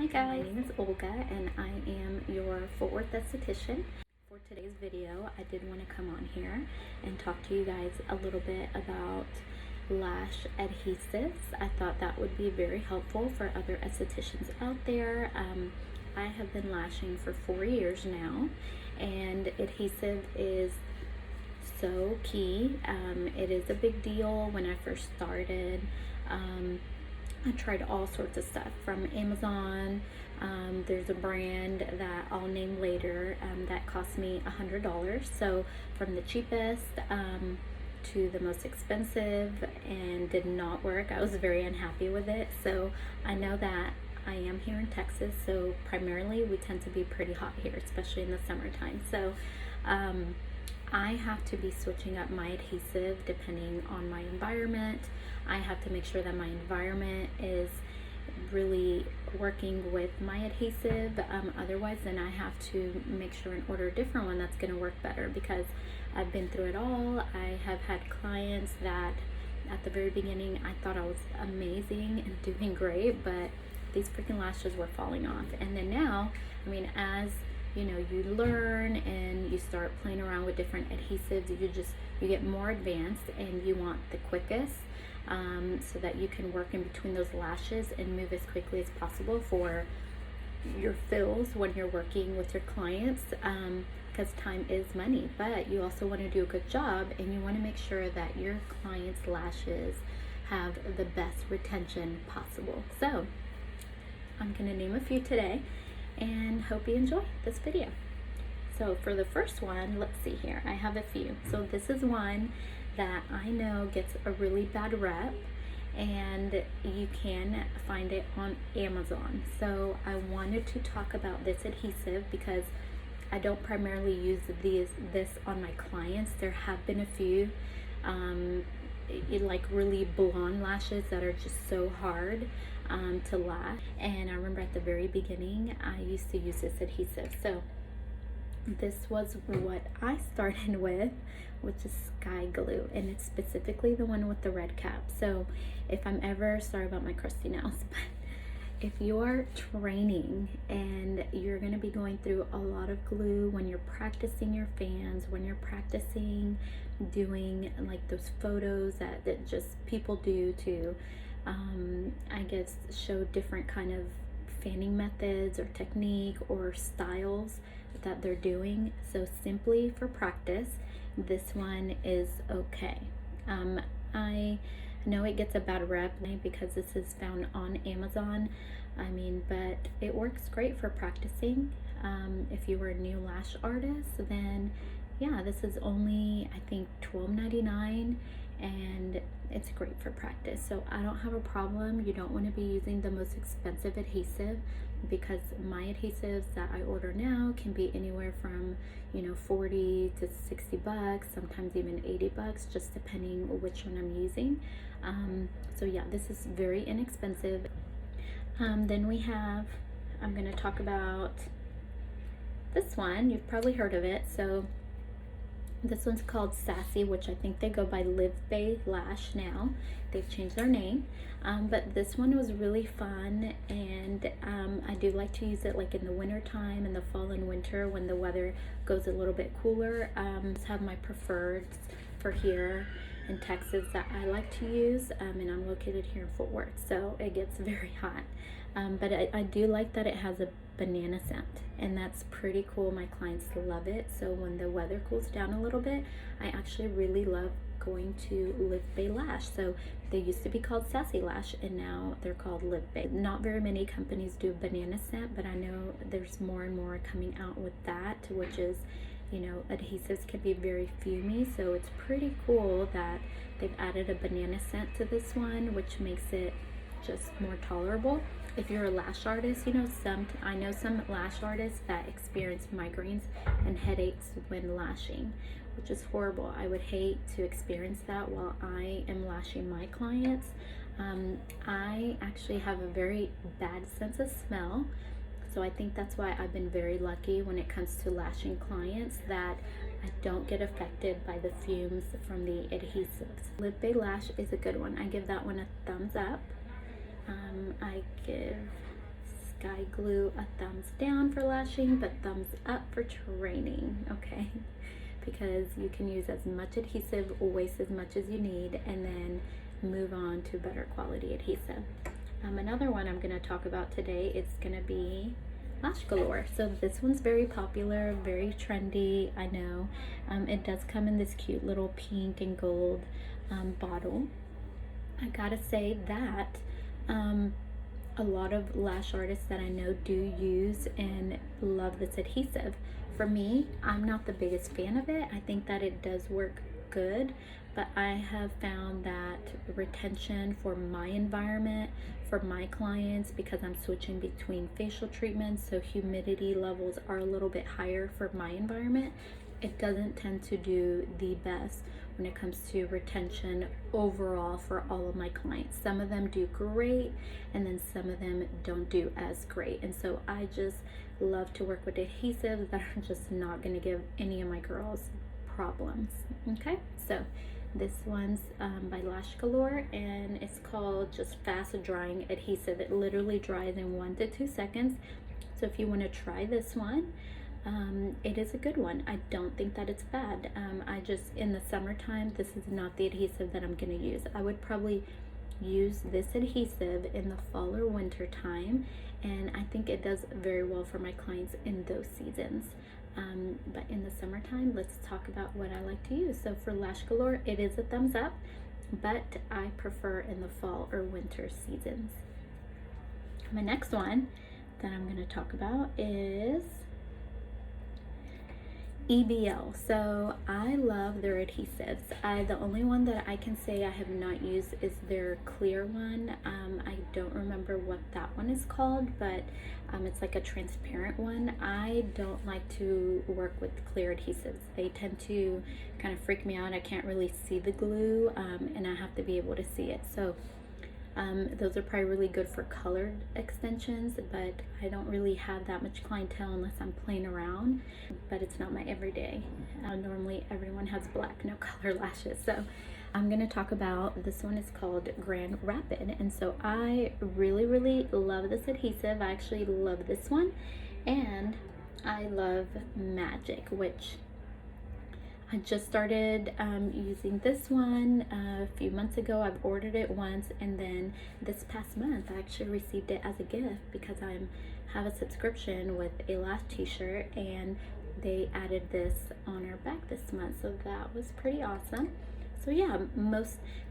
Hi guys, my name is Olga and I am your Fort Worth Esthetician. For today's video, I did want to come on here and talk to you guys a little bit about lash adhesives. I thought that would be very helpful for other estheticians out there. I have been lashing for 4 years now, and adhesive is so key. It is a big deal. When I first started, I tried all sorts of stuff from Amazon. There's a brand that I'll name later that cost me $100. So from the cheapest to the most expensive, and did not work. I was very unhappy with it. So I know that I am here in Texas, so primarily we tend to be pretty hot here, especially in the summertime. So I have to be switching up my adhesive depending on my environment. I have to make sure that my environment is really working with my adhesive. Otherwise, then I have to make sure and order a different one that's going to work better, because I've been through it all. I have had clients that at the very beginning I thought I was amazing and doing great, but these freaking lashes were falling off. And then now, I mean, as you know, you learn and you start playing around with different adhesives, you get more advanced and you want the quickest, so that you can work in between those lashes and move as quickly as possible for your fills when you're working with your clients, because time is money. But you also want to do a good job, and you want to make sure that your clients' lashes have the best retention possible. So I'm going to name a few today and hope you enjoy this video. So for the first one, let's see here, I have a few. So this is one that I know gets a really bad rep, and you can find it on Amazon. So I wanted to talk about this adhesive because I don't primarily use this on my clients. There have been a few like really blonde lashes that are just so hard to lash, and I remember at the very beginning I used to use this adhesive. So this was what I started with, which is Sky Glue, and it's specifically the one with the red cap. So if I'm ever, sorry about my crusty nails, but if you're training and you're going to be going through a lot of glue when you're practicing your fans, when you're practicing doing like those photos that just people do to I guess show different kind of fanning methods or technique or styles that they're doing. So simply for practice, this one is okay. I know it gets a bad rep because this is found on Amazon. I mean, but it works great for practicing. If you were a new lash artist, then yeah, this is only, I think, $12.99, and it's great for practice. So I don't have a problem. You don't want to be using the most expensive adhesive, because my adhesives that I order now can be anywhere from, you know, 40 to 60 bucks, sometimes even 80 bucks, just depending which one I'm using. So yeah, this is very inexpensive. Then we have, I'm going to talk about this one. You've probably heard of it. So this one's called Sassy, which I think they go by LivBay Lash now. They've changed their name. But this one was really fun, and I do like to use it like in the winter time, in the fall and winter when the weather goes a little bit cooler. Just have my preferreds for here in Texas that I like to use, and I'm located here in Fort Worth, so it gets very hot. But I do like that it has a banana scent, and that's pretty cool. My clients love it. So when the weather cools down a little bit, I actually really love going to LivBay Lash. So they used to be called Sassy Lash, and now they're called LivBay. Not very many companies do banana scent, but I know there's more and more coming out with that, which is, you know, adhesives can be very fumey, so it's pretty cool that they've added a banana scent to this one, which makes it just more tolerable. If you're a lash artist, you know, I know some lash artists that experience migraines and headaches when lashing, which is horrible. I would hate to experience that while I am lashing my clients. I actually have a very bad sense of smell, so I think that's why I've been very lucky when it comes to lashing clients, that I don't get affected by the fumes from the adhesives. LivBay Lash is a good one. I give that one a thumbs up. I give Sky Glue a thumbs down for lashing, but thumbs up for training, okay? Because you can use as much adhesive, waste as much as you need, and then move on to better quality adhesive. Another one I'm going to talk about today is going to be Lash Galore. So this one's very popular, very trendy, I know. It does come in this cute little pink and gold bottle. I gotta say that a lot of lash artists that I know do use and love this adhesive. For me, I'm not the biggest fan of it. I think that it does work good, but I have found that retention for my environment, for my clients, because I'm switching between facial treatments, so humidity levels are a little bit higher for my environment, it doesn't tend to do the best when it comes to retention overall for all of my clients. Some of them do great, and then some of them don't do as great. And so I just love to work with adhesives that are just not going to give any of my girls problems. Okay, so this one's by Lash Galore, and it's called just fast drying adhesive. It literally dries in 1 to 2 seconds. So if you want to try this one, it is a good one. I don't think that it's bad. I just, in the summertime, this is not the adhesive that I'm going to use. I would probably use this adhesive in the fall or winter time, and I think it does very well for my clients in those seasons. But in the summertime, let's talk about what I like to use. So for Lash Galore, it is a thumbs up, but I prefer in the fall or winter seasons. My next one that I'm going to talk about is EBL. So I love their adhesives. The only one that I can say I have not used is their clear one. I don't remember what that one is called, but it's like a transparent one. I don't like to work with clear adhesives. They tend to kind of freak me out. I can't really see the glue, and I have to be able to see it. So those are probably really good for colored extensions, but I don't really have that much clientele unless I'm playing around, but it's not my everyday. Normally everyone has black, no color lashes. So I'm going to talk about, this one is called Grand Rapid, and so I really love this adhesive. I actually love this one, and I love Magic, which I just started using this one a few months ago. I've ordered it once, and then this past month I actually received it as a gift because I have a subscription with a Lash t-shirt, and they added this on our back this month, so that was pretty awesome. So yeah,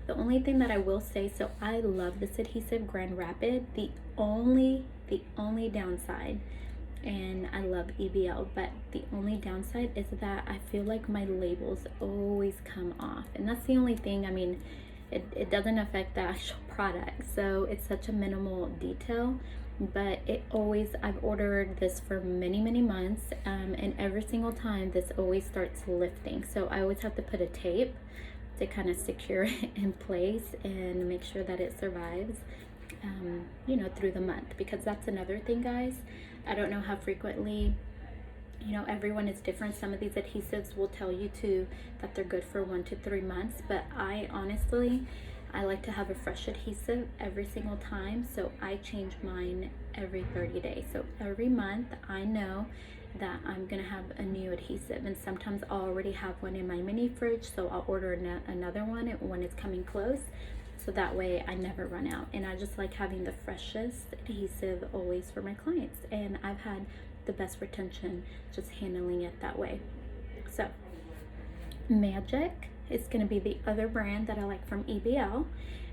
the only thing that I will say, so I love this adhesive, Grand Rapid. The only downside, and I love EBL, but the only downside is that I feel like my labels always come off, and that's the only thing. I mean, it doesn't affect the actual product, so it's such a minimal detail, but it always, I've ordered this for many months, and every single time this always starts lifting, so I always have to put a tape to kind of secure it in place and make sure that it survives, you know, through the month. Because that's another thing, guys, I don't know how frequently, you know, everyone is different. Some of these adhesives will tell you that they're good for 1 to 3 months, but I honestly, I like to have a fresh adhesive every single time, so I change mine every 30 days. So every month I know that I'm gonna have a new adhesive, and sometimes I'll already have one in my mini fridge, so I'll order another one when it's coming close, so that way I never run out. And I just like having the freshest adhesive always for my clients, and I've had the best retention just handling it that way. So Magic is going to be the other brand that I like from EBL,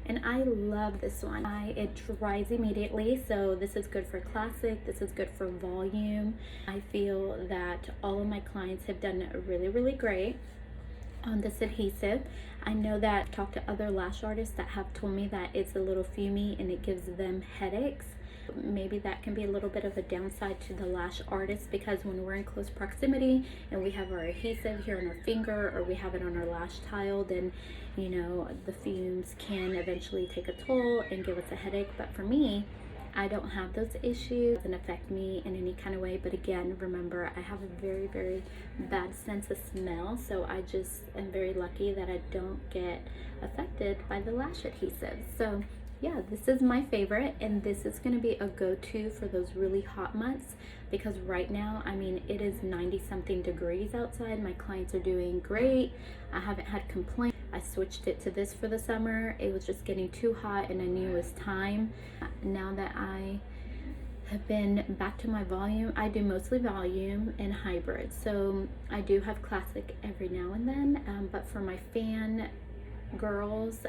and I love this one. It dries immediately, so this is good for classic, this is good for volume. I feel that all of my clients have done really great on this adhesive. I know that I've talked to other lash artists that have told me that it's a little fumey and it gives them headaches. Maybe that can be a little bit of a downside to the lash artist, because when we're in close proximity and we have our adhesive here on our finger, or we have it on our lash tile, then, you know, the fumes can eventually take a toll and give us a headache. But for me, I don't have those issues. It doesn't affect me in any kind of way. But again, remember, I have a very bad sense of smell, so I just am very lucky that I don't get affected by the lash adhesive. So yeah, this is my favorite, and this is going to be a go-to for those really hot months, because right now, I mean, it is 90 something degrees outside. My clients are doing great. I haven't had complaints. I switched it to this for the summer. It was just getting too hot, and I knew it was time. Now that I have been back to my volume, I do mostly volume and hybrid, so I do have classic every now and then, but for my fan girls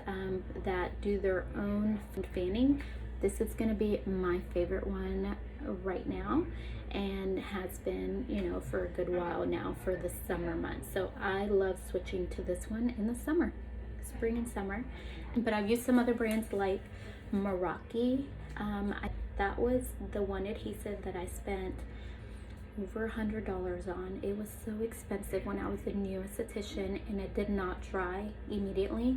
that do their own fanning, this is going to be my favorite one right now, and has been, you know, for a good while now for the summer months. So I love switching to this one in the summer, spring and summer. But I've used some other brands like Meraki. That was the one adhesive that I spent over $100 on. It was so expensive when I was a new esthetician, and it did not dry immediately.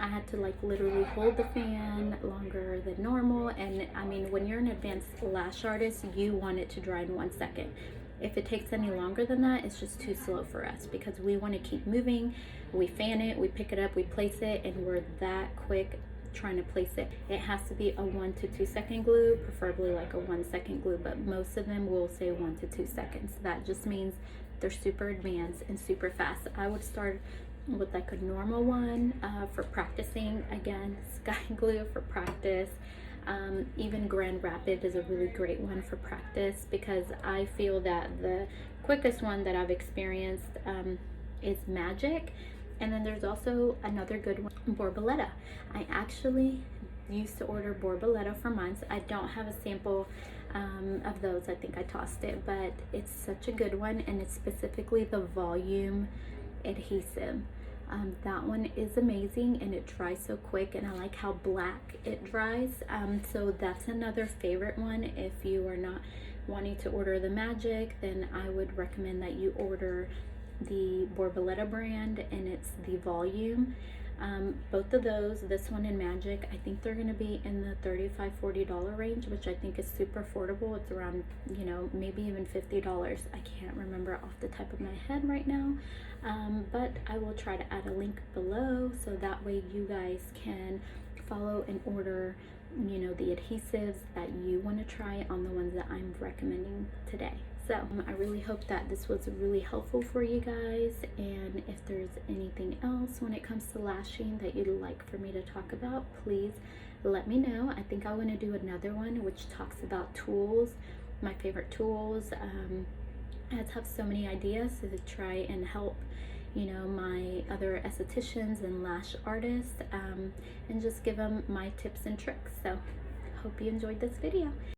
I had to like literally hold the fan longer than normal, and I mean, when you're an advanced lash artist, you want it to dry in 1 second. If it takes any longer than that, it's just too slow for us, because we want to keep moving. We fan it, we pick it up, we place it, and we're that quick trying to place it. It has to be a 1 to 2 second glue, preferably like a 1 second glue, but most of them will say 1 to 2 seconds. That just means they're super advanced and super fast. I would start with like a normal one for practicing. Again, sky glue for practice. Even Grand Rapid is a really great one for practice, because I feel that the quickest one that I've experienced is Magic. And then there's also another good one, Borboleta. I actually used to order Borboleta for months. I don't have a sample of those. I think I tossed it, but it's such a good one, and it's specifically the volume adhesive. That one is amazing, and it dries so quick, and I like how black it dries. So that's another favorite one. If you are not wanting to order the Magic, then I would recommend that you order the Borboleta brand, and it's the volume. Both of those, this one and Magic, I think they're going to be in the $35-$40 range, which I think is super affordable. It's around, you know, maybe even $50. I can't remember off the top of my head right now, but I will try to add a link below, so that way you guys can follow and order, you know, the adhesives that you want to try on the ones that I'm recommending today. So I really hope that this was really helpful for you guys, and if there's anything else when it comes to lashing that you'd like for me to talk about, please let me know. I think I want to do another one which talks about tools, my favorite tools. I just have so many ideas to try and help, you know, my other estheticians and lash artists, and just give them my tips and tricks. So hope you enjoyed this video.